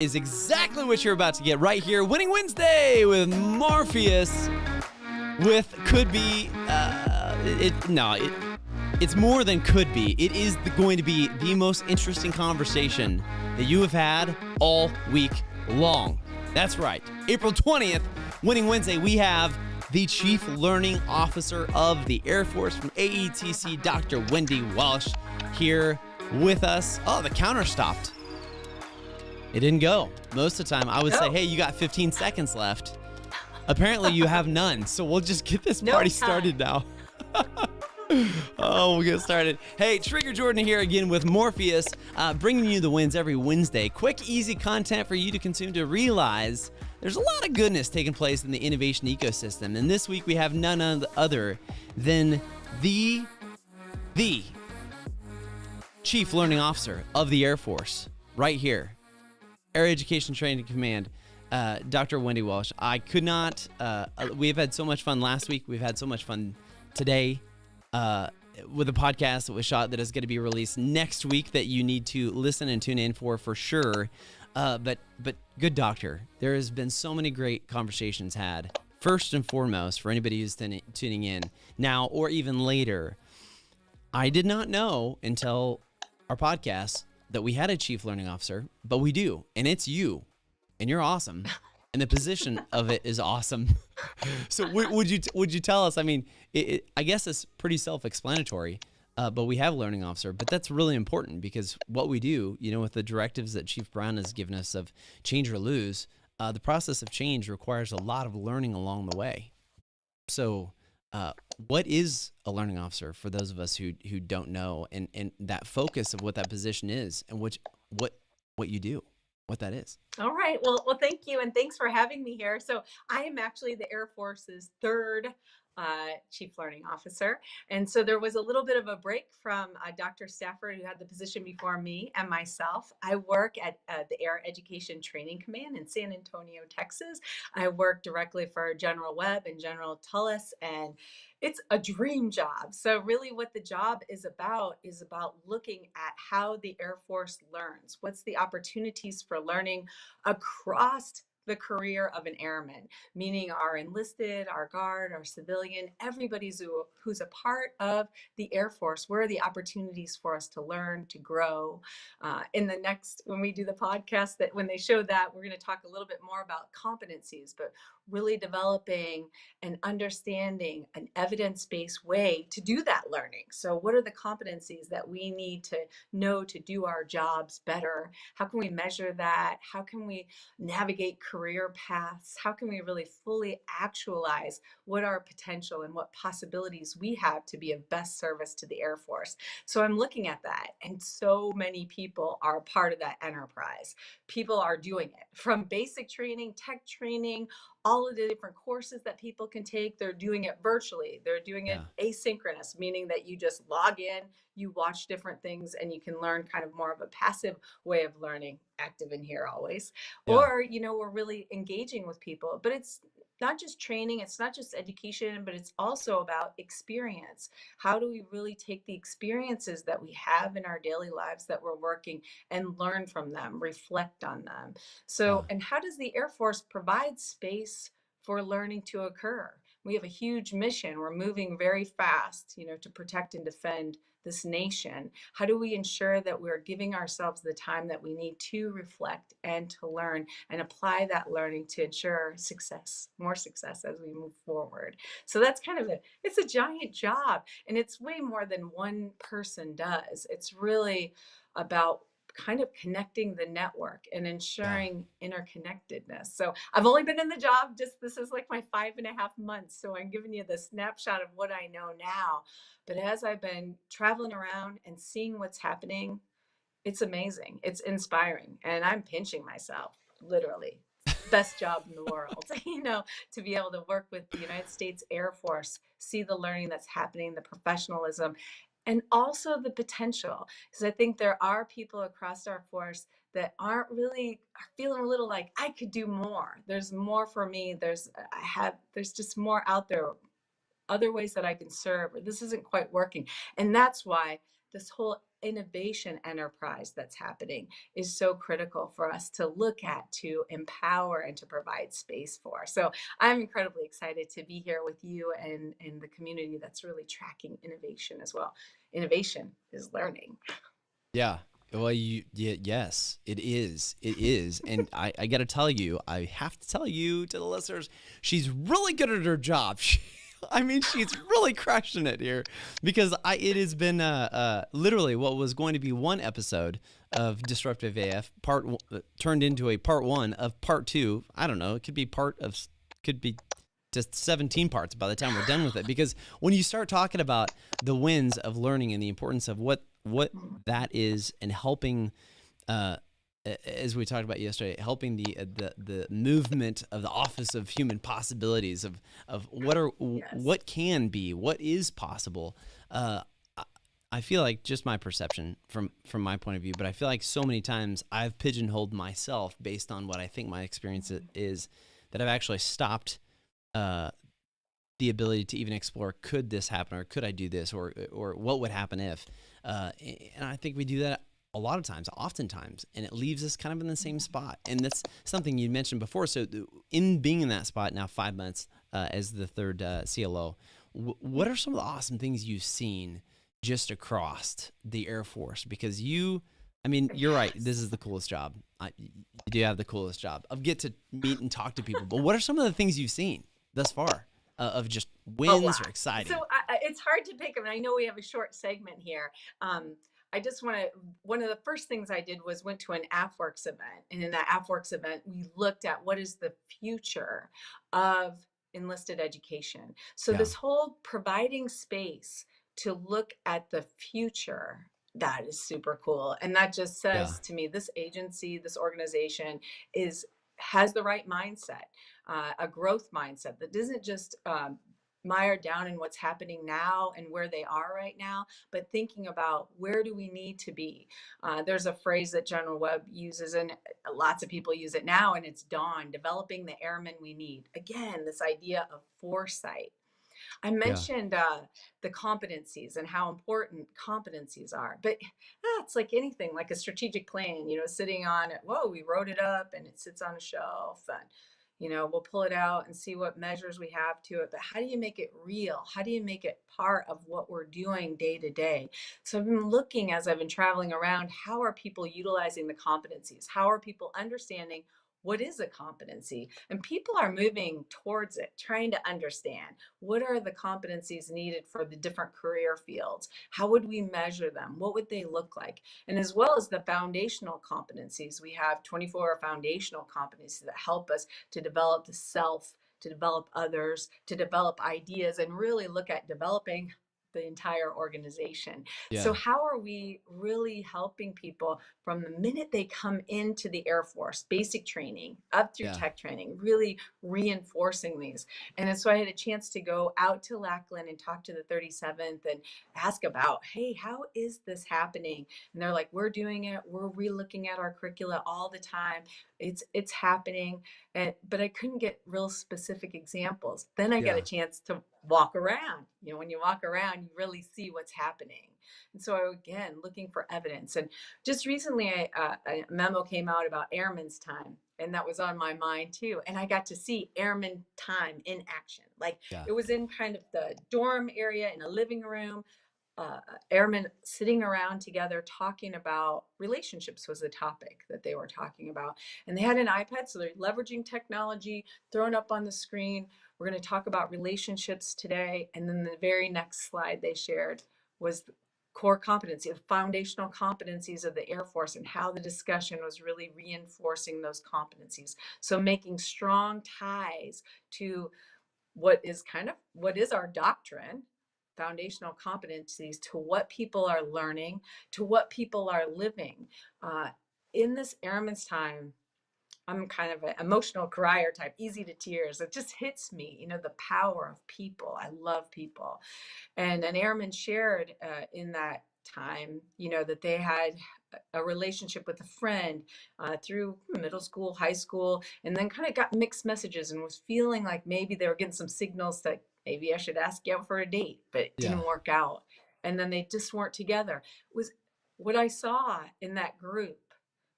Is exactly what you're about to get right here. Winning Wednesday with Morpheus. With could be, it's more than could be. It is going to be the most interesting conversation that you have had all week long. That's right. April 20th, Winning Wednesday, we have the Chief Learning Officer of the Air Force from AETC, Dr. Wendy Walsh, here with us. Oh, the counter stopped. It didn't go. Most of the time, I would say, hey, you got 15 seconds left. Apparently, you have none. So we'll just get this party started now. We'll get started. Hey, Trigger Jordan here again with Morpheus, bringing you the wins every Wednesday. Quick, easy content for you to consume to realize there's a lot of goodness taking place in the innovation ecosystem. And this week, we have none other than the Chief Learning Officer of the Air Force right here. Air Education Training Command, Dr. Wendy Walsh. I could not, we've had so much fun last week. We've had so much fun today with a podcast that was shot that is going to be released next week that you need to listen and tune in for sure. But good doctor, there has been so many great conversations had. First and foremost, for anybody who's tuning in now or even later, I did not know until our podcast that we had a Chief Learning Officer, but we do, and it's you, and you're awesome, and the position of it is awesome. So would you tell us? I mean, I guess it's pretty self-explanatory, but we have a learning officer, but that's really important because what we do, with the directives that Chief Brown has given us of change or lose, the process of change requires a lot of learning along the way. So what is a learning officer for those of us who don't know, and that focus of what that position is and what you do, what that is? All right. Well, thank you. And thanks for having me here. So I am actually the Air Force's third Chief Learning Officer. And so there was a little bit of a break from Dr. Stafford, who had the position before me, and myself. I work at the Air Education Training Command in San Antonio, Texas. I work directly for General Webb and General Tullis, and it's a dream job. So really what the job is about looking at how the Air Force learns. What's the opportunities for learning across the career of an airman, meaning our enlisted, our guard, our civilian, everybody who's a part of the Air Force. Where are the opportunities for us to learn, to grow? When we do the podcast, that when they show that, we're going to talk a little bit more about competencies, but really developing and understanding an evidence-based way to do that learning. So what are the competencies that we need to know to do our jobs better? How can we measure that? How can we navigate career paths? How can we really fully actualize what our potential and what possibilities we have to be of best service to the Air Force? So I'm looking at that, and so many people are part of that enterprise. People are doing it from basic training, tech training, all of the different courses that people can take. They're doing it virtually. They're doing it asynchronous, meaning that you just log in, you watch different things, and you can learn kind of more of a passive way of learning, active in here always. Yeah. Or, we're really engaging with people. But it's not just training, it's not just education, but it's also about experience. How do we really take the experiences that we have in our daily lives that we're working and learn from them, reflect on them? So, and how does the Air Force provide space for learning to occur? We have a huge mission. We're moving very fast, to protect and defend this nation. How do we ensure that we're giving ourselves the time that we need to reflect and to learn and apply that learning to ensure success, more success as we move forward? So that's kind of it's a giant job, and it's way more than one person does. It's really about kind of connecting the network and ensuring interconnectedness. So I've only been in the job, this is like my 5.5 months. So I'm giving you the snapshot of what I know now. But as I've been traveling around and seeing what's happening, it's amazing. It's inspiring. And I'm pinching myself, literally. Best job in the world, to be able to work with the United States Air Force, see the learning that's happening, the professionalism, and also the potential. Because I think there are people across our force that are feeling a little like, I could do more. There's more for me. There's just more out there, other ways that I can serve, or this isn't quite working. And that's why this whole innovation enterprise that's happening is so critical for us to look at, to empower, and to provide space for. So I'm incredibly excited to be here with you and the community that's really tracking innovation as well. Innovation is learning. Yeah. Well, yes, it is. It is. And I got to tell you, I have to tell you to the listeners, she's really good at her job. I mean, she's really crushing it here because it has been literally what was going to be one episode of Disruptive AF turned into a part one of part two. I don't know. It could be just 17 parts by the time we're done with it. Because when you start talking about the wins of learning and the importance of what that is and helping, as we talked about yesterday, helping the movement of the Office of Human Possibilities of what can be, what is possible. I feel like, just my perception from my point of view, but I feel like so many times I've pigeonholed myself based on what I think my experience is, that I've actually stopped the ability to even explore, could this happen, or could I do this, or what would happen if, and I think we do that a lot of times, oftentimes, and it leaves us kind of in the same spot. And that's something you mentioned before. So in being in that spot now, 5 months as the third CLO, what are some of the awesome things you've seen just across the Air Force? Because you're right, this is the coolest job. You do have the coolest job. I get to meet and talk to people, but what are some of the things you've seen thus far of just wins or exciting? So it's hard to pick them. And I know we have a short segment here. I just want to, one of the first things I did was went to an AFWorks event. And in that AFWorks event, we looked at what is the future of enlisted education. So this whole providing space to look at the future, that is super cool. And that just says to me, this agency, this organization has the right mindset, a growth mindset that doesn't just mired down in what's happening now and where they are right now, but thinking about where do we need to be. There's a phrase that General Webb uses, and lots of people use it now, and it's DAWN, developing the airmen we need. Again, this idea of foresight. I mentioned the competencies and how important competencies are, but it's like anything, like a strategic plan, sitting on it. Whoa, we wrote it up and it sits on a shelf, and we'll pull it out and see what measures we have to it. But how do you make it real? How do you make it part of what we're doing day to day? So I've been looking, as I've been traveling around, how are people utilizing the competencies? How are people understanding what is a competency? And people are moving towards it, trying to understand what are the competencies needed for the different career fields? How would we measure them? What would they look like? And as well as the foundational competencies, we have 24 foundational competencies that help us to develop the self, to develop others, to develop ideas, and really look at developing the entire organization. So how are we really helping people from the minute they come into the Air Force, basic training up through tech training, really reinforcing these? And so I had a chance to go out to Lackland and talk to the 37th and ask about, hey, how is this happening? And they're like, we're doing it. We're re-looking at our curricula all the time. It's happening. But I couldn't get real specific examples. Then I got a chance to walk around. When you walk around, you really see what's happening. And so again, looking for evidence. And just recently, a memo came out about airmen's time, and that was on my mind too. And I got to see airman time in action. Like it was in kind of the dorm area in a living room. Airmen sitting around together talking about relationships was the topic that they were talking about. And they had an iPad, so they're leveraging technology, thrown up on the screen. We're going to talk about relationships today. And then the very next slide they shared was the core competency, the foundational competencies of the Air Force, and how the discussion was really reinforcing those competencies. So making strong ties to what is our doctrine, foundational competencies, to what people are learning, to what people are living. In this airman's time, I'm kind of an emotional crier type, easy to tears. It just hits me, the power of people. I love people. And an airman shared in that time, that they had a relationship with a friend through middle school, high school, and then kind of got mixed messages and was feeling like maybe they were getting some signals that maybe I should ask you out for a date, but it didn't work out. And then they just weren't together. It was what I saw in that group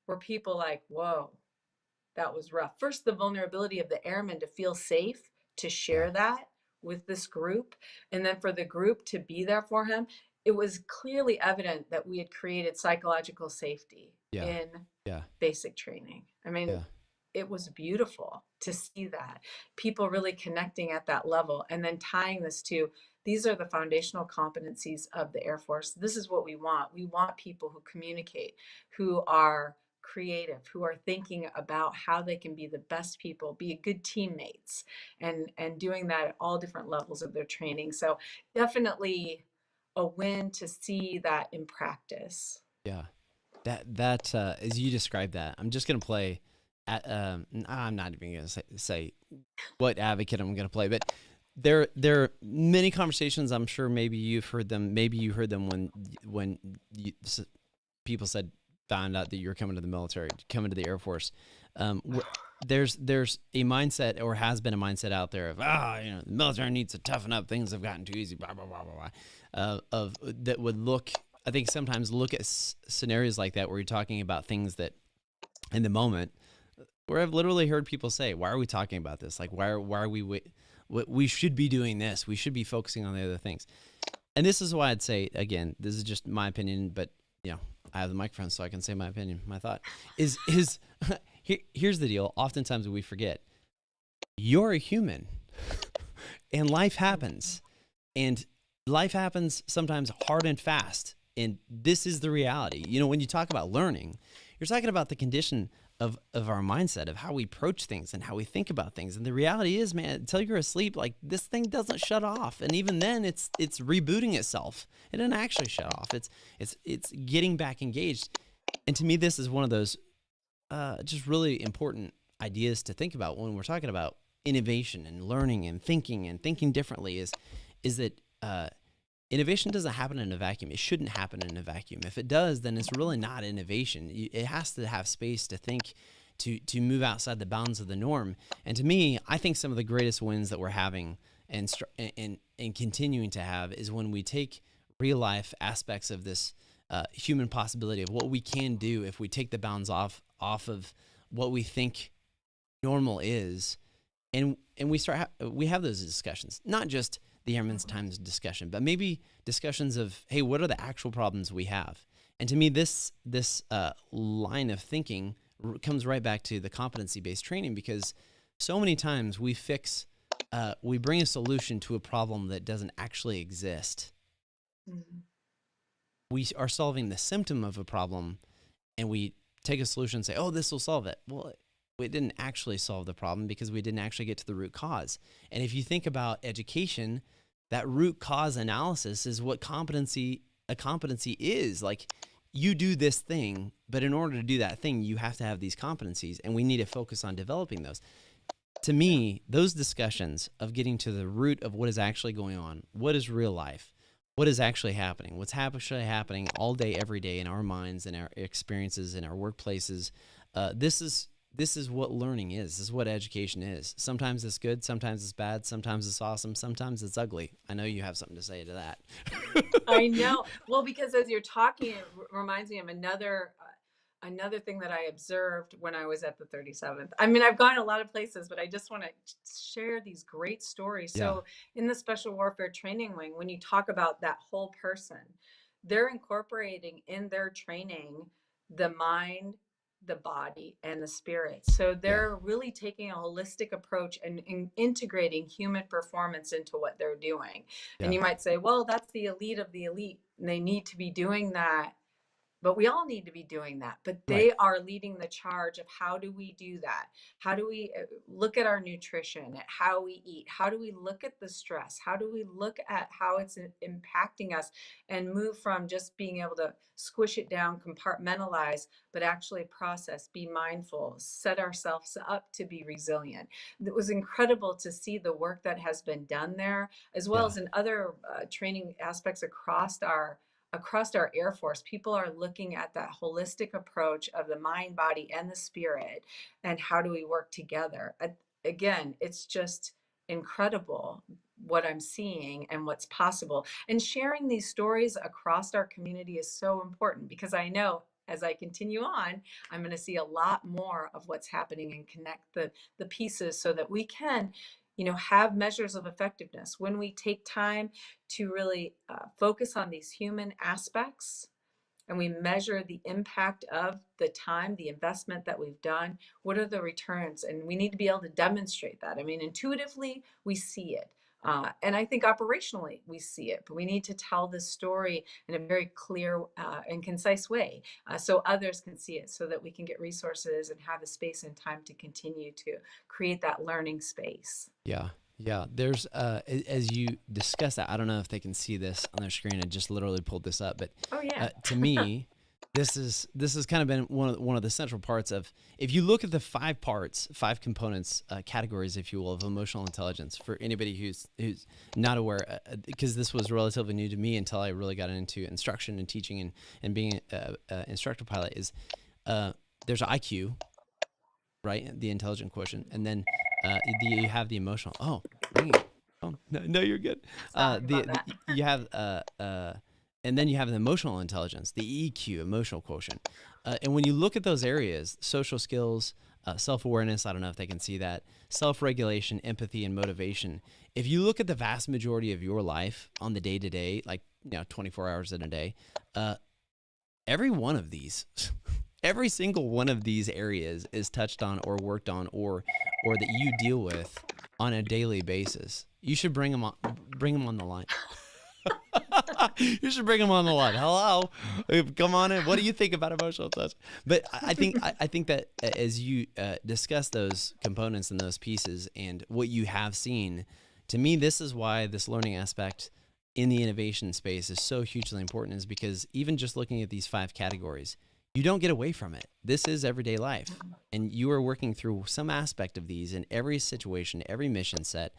were people like, whoa, that was rough. First, the vulnerability of the airmen to feel safe to Yeah. share that with this group, and then for the group to be there for him. It was clearly evident that we had created psychological safety Yeah. in Yeah. basic training. I mean, Yeah. it was beautiful to see that people really connecting at that level, and then tying this to these are the foundational competencies of the Air Force. This is what we want. We want people who communicate, who are creative, who are thinking about how they can be the best people, be good teammates, and doing that at all different levels of their training. So definitely a win to see that in practice. Yeah. That as you described that, I'm just gonna play. I'm not even gonna say what advocate I'm gonna play, but there are many conversations. I'm sure maybe you've heard them. Maybe you heard them when people said found out that you're coming to the military, coming to the Air Force. There's a mindset, or has been a mindset out there of the military needs to toughen up. Things have gotten too easy. Blah blah blah blah blah. Of that would look. I think sometimes look at scenarios like that where you're talking about things that in the moment, where I've literally heard people say, "Why are we talking about this? Like, why are we should be doing this? We should be focusing on the other things." And this is why I'd say, again, this is just my opinion, but I have the microphone, so I can say my opinion. My thought is here's the deal. Oftentimes we forget you're a human, and life happens, and life happens sometimes hard and fast. And this is the reality. When you talk about learning, you're talking about the condition of our mindset, of how we approach things and how we think about things. And the reality is, man, until you're asleep, like, this thing doesn't shut off. And even then it's rebooting itself. It doesn't actually shut off. It's getting back engaged. And to me, this is one of those just really important ideas to think about when we're talking about innovation and learning and thinking differently is that innovation doesn't happen in a vacuum. It shouldn't happen in a vacuum. If it does, then it's really not innovation. It has to have space to think, to move outside the bounds of the norm. And to me, I think some of the greatest wins that we're having and continuing to have is when we take real life aspects of this human possibility of what we can do if we take the bounds off of what we think normal is, and we have those discussions, not just the Airman's Times discussion, but maybe discussions of, hey, what are the actual problems we have? And to me, this line of thinking comes right back to the competency-based training, because so many times we bring a solution to a problem that doesn't actually exist. Mm-hmm. We are solving the symptom of a problem, and we take a solution and say, oh, this will solve it. Well, it didn't actually solve the problem because we didn't actually get to the root cause. And if you think about education, that root cause analysis is what a competency is. Like, you do this thing, but in order to do that thing, you have to have these competencies, and we need to focus on developing those. To me, those discussions of getting to the root of what is actually going on, what is real life, what is actually happening, what's actually happening all day, every day in our minds and our experiences in our workplaces, this is what learning is. This is what education is. Sometimes it's good, sometimes it's bad, sometimes it's awesome, sometimes it's ugly. I know you have something to say to that. I know. Well, because as you're talking, it reminds me of another thing that I observed when I was at the 37th. I mean, I've gone a lot of places, but I just want to share these great stories. Yeah, So, in the Special Warfare Training Wing, when you talk about that whole person, they're incorporating in their training the mind, the body, and the spirit. So yeah, they're really taking a holistic approach and integrating human performance into what they're doing. And yeah, you might say, well, that's the elite of the elite, and they need to be doing that, but we all need to be doing that. But right. they are leading the charge of how do we do that? How do we look at our nutrition, at how we eat? How do we look at the stress? How do we look at how it's impacting us, and move from just being able to squish it down, compartmentalize, but actually process, be mindful, set ourselves up to be resilient? It was incredible to see the work that has been done there, as well Yeah, as in other training aspects across our Air Force. People are looking at that holistic approach of the mind, body, and the spirit, and how do we work together. Again, it's just incredible what I'm seeing and what's possible. And sharing these stories across our community is so important because I know as I continue on, I'm going to see a lot more of what's happening and connect the pieces so that we can, have measures of effectiveness when we take time to really focus on these human aspects and we measure the impact of the time, the investment that we've done. What are the returns? And we need to be able to demonstrate that. I mean, intuitively, we see it. And I think operationally, we see it. But we need to tell this story in a very clear and concise way so others can see it, so that we can get resources and have the space and time to continue to create that learning space. Yeah. Yeah. There's, as you discuss that, I don't know if they can see this on their screen. I just literally pulled this up, but Oh, yeah. to me, this has kind of been one of the central parts of, if you look at the five components, categories, if you will, of emotional intelligence for anybody who's not aware, because this was relatively new to me until I really got into instruction and teaching and being a instructor pilot, is there's IQ, right? The intelligent quotient. And then you have the emotional. Oh, ringing. Oh, no, you're good. Sorry about that. You have and then you have the emotional intelligence, the EQ, emotional quotient. And when you look at those areas, social skills, self-awareness, I don't know if they can see that, self-regulation, empathy, and motivation. If you look at the vast majority of your life on the day-to-day, like 24 hours in a day, every one of these, every single one of these areas is touched on or worked on or that you deal with on a daily basis. You should bring them on the line. You should bring them on the line. Hello, come on in. What do you think about emotional touch? But I think that as you discuss those components and those pieces and what you have seen, to me, this is why this learning aspect in the innovation space is so hugely important, is because even just looking at these 5 categories, you don't get away from it. This is everyday life, and you are working through some aspect of these in every situation, every mission set,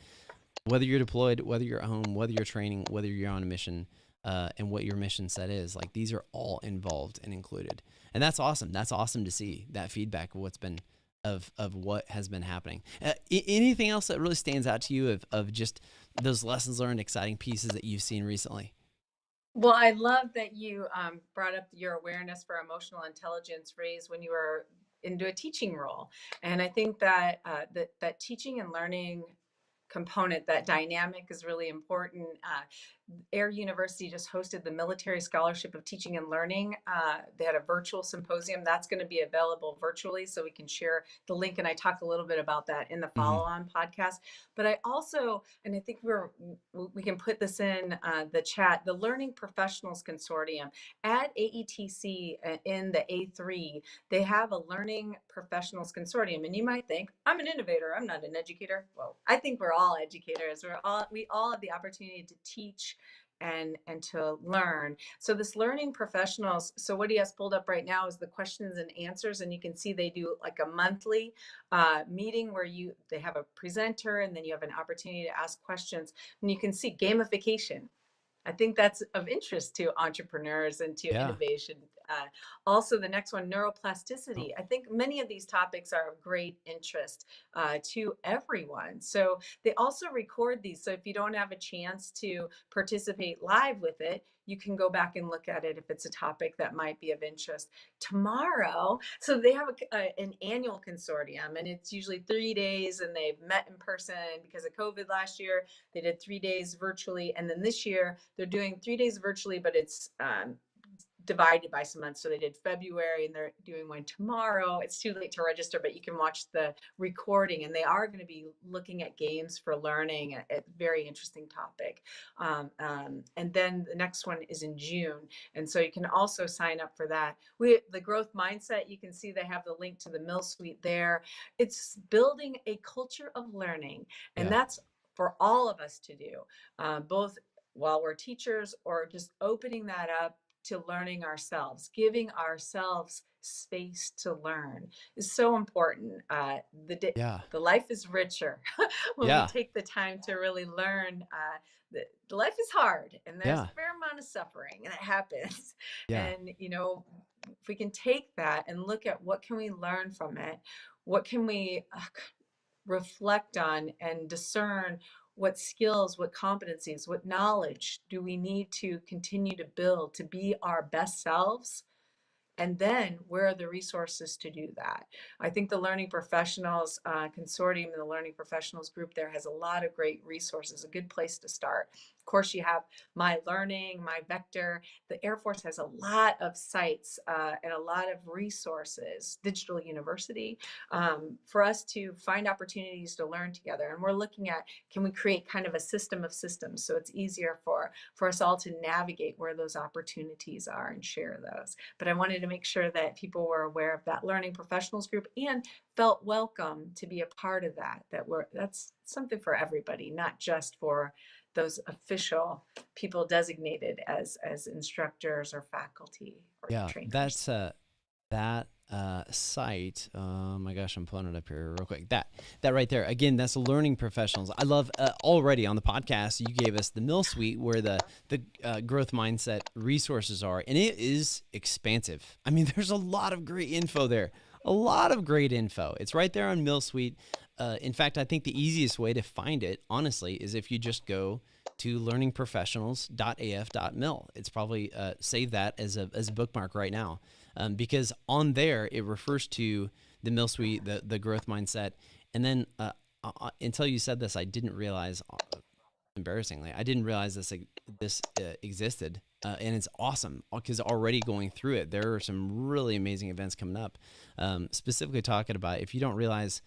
whether you're deployed, whether you're at home, whether you're training, whether you're on a mission, and what your mission set is. Like, these are all involved and included. And that's awesome. That's awesome to see that feedback of what's been, of what has been happening. Anything else that really stands out to you of just those lessons learned, exciting pieces that you've seen recently? Well, I love that you brought up your awareness for emotional intelligence raised when you were into a teaching role, and I think that that teaching and learning component, that dynamic, is really important. Air University just hosted the Military Scholarship of Teaching and Learning. They had a virtual symposium that's going to be available virtually, so we can share the link. And I talk a little bit about that in the follow-on podcast. But I also, and I think we can put this in the chat, the Learning Professionals Consortium at AETC in the A3, they have a Learning Professionals Consortium. And you might think, I'm an innovator, I'm not an educator. Well, I think we're all educators. We all have the opportunity to teach and to learn. So this Learning Professionals, so what he has pulled up right now is the questions and answers, and you can see they do like a monthly meeting where they have a presenter and then you have an opportunity to ask questions, and you can see gamification. I think that's of interest to entrepreneurs and to Yeah. innovation. Also, the next one, neuroplasticity. Oh, I think many of these topics are of great interest to everyone. So they also record these. So if you don't have a chance to participate live with it, you can go back and look at it if it's a topic that might be of interest. Tomorrow, so they have an annual consortium, and it's usually 3 days, and they've met in person because of COVID last year. They did 3 days virtually, and then this year they're doing 3 days virtually, but it's divided by some months. So they did February, and they're doing one tomorrow. It's too late to register, but you can watch the recording, and they are going to be looking at games for learning, a very interesting topic. And then the next one is in June, and so you can also sign up for that. The growth mindset, you can see they have the link to the Mill Suite there. It's building a culture of learning, and yeah. that's for all of us to do, both while we're teachers or just opening that up to learning ourselves, giving ourselves space to learn is so important. Yeah. The life is richer when we Yeah. take the time to really learn. The life is hard, and there's Yeah. a fair amount of suffering, and it happens. Yeah. And if we can take that and look at what can we learn from it, what can we reflect on and discern what skills, what competencies, what knowledge do we need to continue to build to be our best selves? And then where are the resources to do that? I think the Learning Professionals Consortium and the Learning Professionals group there has a lot of great resources, a good place to start. Of course, you have My Learning, My Vector. The Air Force has a lot of sites and a lot of resources, Digital University, for us to find opportunities to learn together. And we're looking at, can we create kind of a system of systems so it's easier for us all to navigate where those opportunities are and share those. But I wanted to make sure that people were aware of that Learning Professionals group and felt welcome to be a part of that, that's something for everybody, not just for those official people designated as instructors or faculty or Yeah, trainers. that's that site. Oh my gosh, I'm pulling it up here real quick. That right there. Again, that's Learning Professionals. I love already on the podcast you gave us the Mill Suite where the growth mindset resources are, and it is expansive. I mean, there's a lot of great info there. A lot of great info. It's right there on Mill Suite. In fact, I think the easiest way to find it, honestly, is if you just go to learningprofessionals.af.mil. It's probably save that as a bookmark right now, because on there it refers to the Mill Suite, the growth mindset, and then until you said this, I didn't realize. Embarrassingly, I didn't realize this existed, and it's awesome because already going through it, there are some really amazing events coming up. Specifically talking about, if you don't realize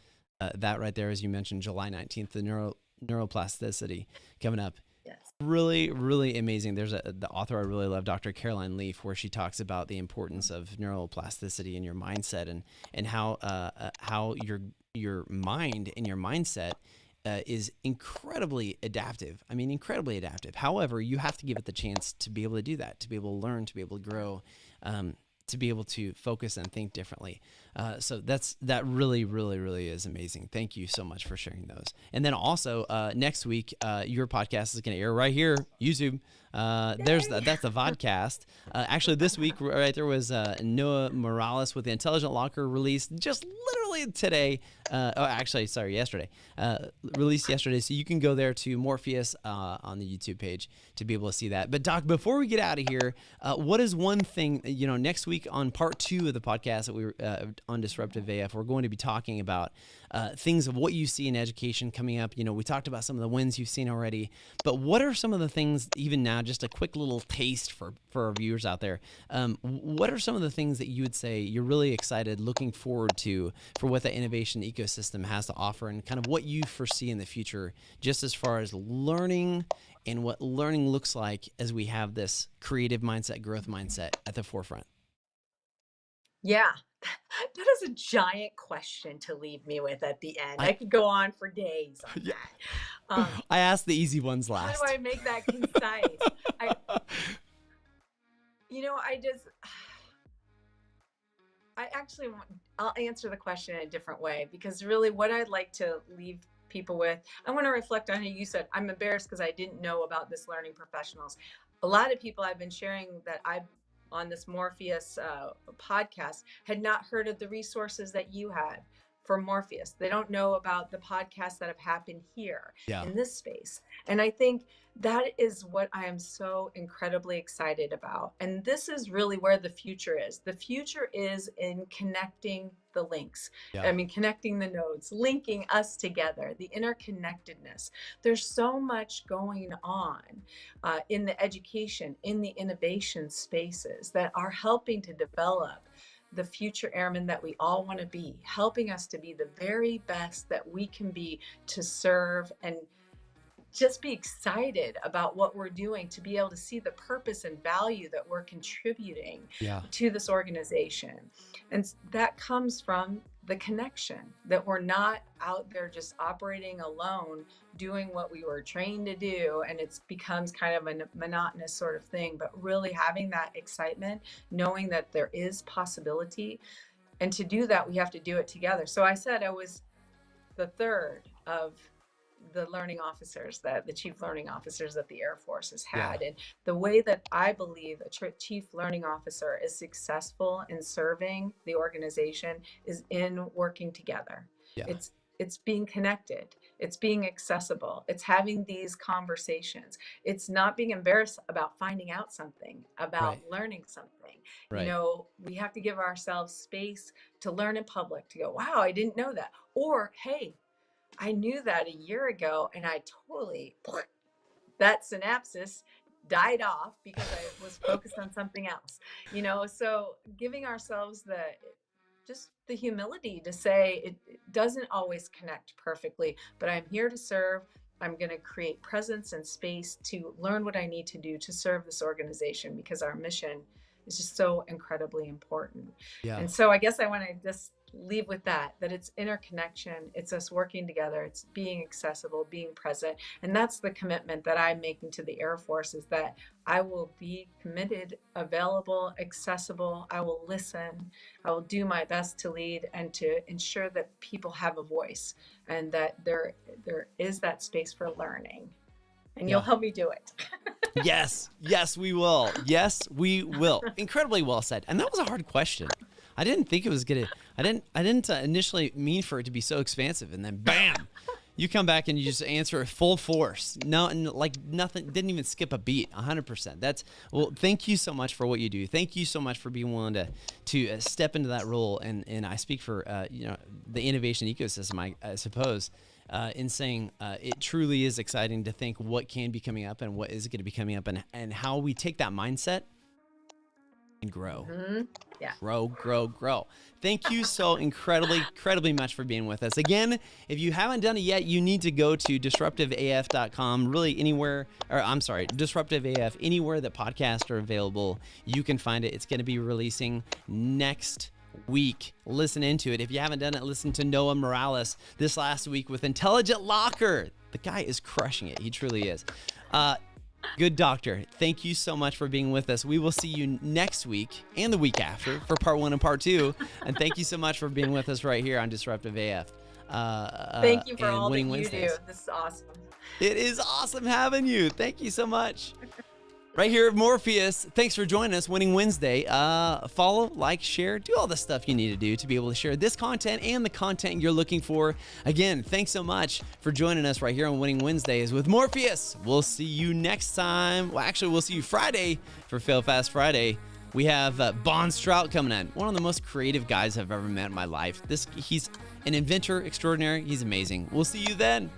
that right there, as you mentioned, July 19th, the neuroplasticity coming up. Yes. Really, really amazing. There's the author I really love, Dr. Caroline Leaf, where she talks about the importance of neuroplasticity in your mindset and how your mind and your mindset is incredibly adaptive. I mean, incredibly adaptive. However, you have to give it the chance to be able to do that, to be able to learn, to be able to grow, to be able to focus and think differently. So that really, really, really is amazing. Thank you so much for sharing those. And then also next week, your podcast is going to air right here, YouTube. That's the vodcast. Actually, this week, right there was Noah Morales with the Intelligent Locker released just literally today. Yesterday. Released yesterday. So you can go there to Morpheus on the YouTube page to be able to see that. But Doc, before we get out of here, what is one thing, next week on part 2 of the podcast that we were on Disruptive AF, we're going to be talking about things of what you see in education coming up. We talked about some of the wins you've seen already, but what are some of the things even now, just a quick little taste for our viewers out there? What are some of the things that you would say you're really excited, looking forward to for what the innovation ecosystem has to offer, and kind of what you foresee in the future, just as far as learning and what learning looks like as we have this creative mindset, growth mindset at the forefront? Yeah, that is a giant question to leave me with at the end. I I could go on for days on yeah, that. I asked the easy ones How do last. I make that concise? I, I just, I actually want, I'll answer the question in a different way, because really what I'd like to leave people with, I want to reflect on how you said, I'm embarrassed because I didn't know about this Learning Professionals. A lot of people I've been sharing that I've on this Morpheus podcast had not heard of the resources that you had for Morpheus. They don't know about the podcasts that have happened here Yeah. in this space. And I think that is what I am so incredibly excited about. And this is really where the future is. The future is in connecting the links. Yeah. I mean, connecting the nodes, linking us together, the interconnectedness. There's so much going on in the education, in the innovation spaces that are helping to develop the future airmen that we all want to be, helping us to be the very best that we can be, to serve and just be excited about what we're doing, to be able to see the purpose and value that we're contributing Yeah. to this organization. And that comes from the connection, that we're not out there just operating alone, doing what we were trained to do, and it becomes kind of a monotonous sort of thing, but really having that excitement, knowing that there is possibility. And to do that, we have to do it together. So I said I was the third of the learning officers, that the chief learning officers that the Air Force has had. Yeah. And the way that I believe a chief learning officer is successful in serving the organization is in working together. Yeah. It's being connected. It's being accessible. It's having these conversations. It's not being embarrassed about finding out something, about Right. learning something. Right. We have to give ourselves space to learn in public, to go, wow, I didn't know that. Or, hey, I knew that a year ago and I totally, that synapses died off because I was focused on something else. So giving ourselves the humility to say it doesn't always connect perfectly, but I'm here to serve. I'm going to create presence and space to learn what I need to do to serve this organization because our mission is just so incredibly important. Yeah. And so I guess I want to just leave with that it's interconnection. It's us working together. It's being accessible, being present. And that's the commitment that I'm making to the Air Force, is that I will be committed, available, accessible. I will listen. I will do my best to lead and to ensure that people have a voice and that there is that space for learning. And you'll Yeah. help me do it. Yes. Yes, we will. Yes, we will. Incredibly well said. And that was a hard question. I didn't think it was gonna. I didn't initially mean for it to be so expansive, and then bam, you come back and you just answer it full force. No, like nothing. Didn't even skip a beat. 100%. Well. Thank you so much for what you do. Thank you so much for being willing to step into that role. And I speak for the innovation ecosystem. I suppose. In saying it truly is exciting to think what can be coming up and what is going to be coming up, and how we take that mindset and grow. Mm-hmm. Yeah. Grow. Thank you so incredibly much for being with us. Again, if you haven't done it yet, you need to go to disruptiveaf.com, really anywhere, or I'm sorry, Disruptive AF, anywhere that podcasts are available, you can find it. It's going to be releasing next week. Listen into it. If you haven't done it, listen to Noah Morales this last week with Intelligent Locker. The guy is crushing it. He truly is. Good doctor. Thank you so much for being with us. We will see you next week and the week after for part 1 and part 2. And thank you so much for being with us right here on Disruptive AF. Thank you for all that Winning you Wednesdays. do. This is awesome. It is awesome having you. Thank you so much. Right here at Morpheus. Thanks for joining us, Winning Wednesday. Follow, like, share, do all the stuff you need to do to be able to share this content and the content you're looking for. Again, thanks so much for joining us right here on Winning Wednesdays with Morpheus. We'll see you next time. Well, actually, we'll see you Friday for Fail Fast Friday. We have Bon Strout coming in. One of the most creative guys I've ever met in my life. He's an inventor extraordinary. He's amazing. We'll see you then.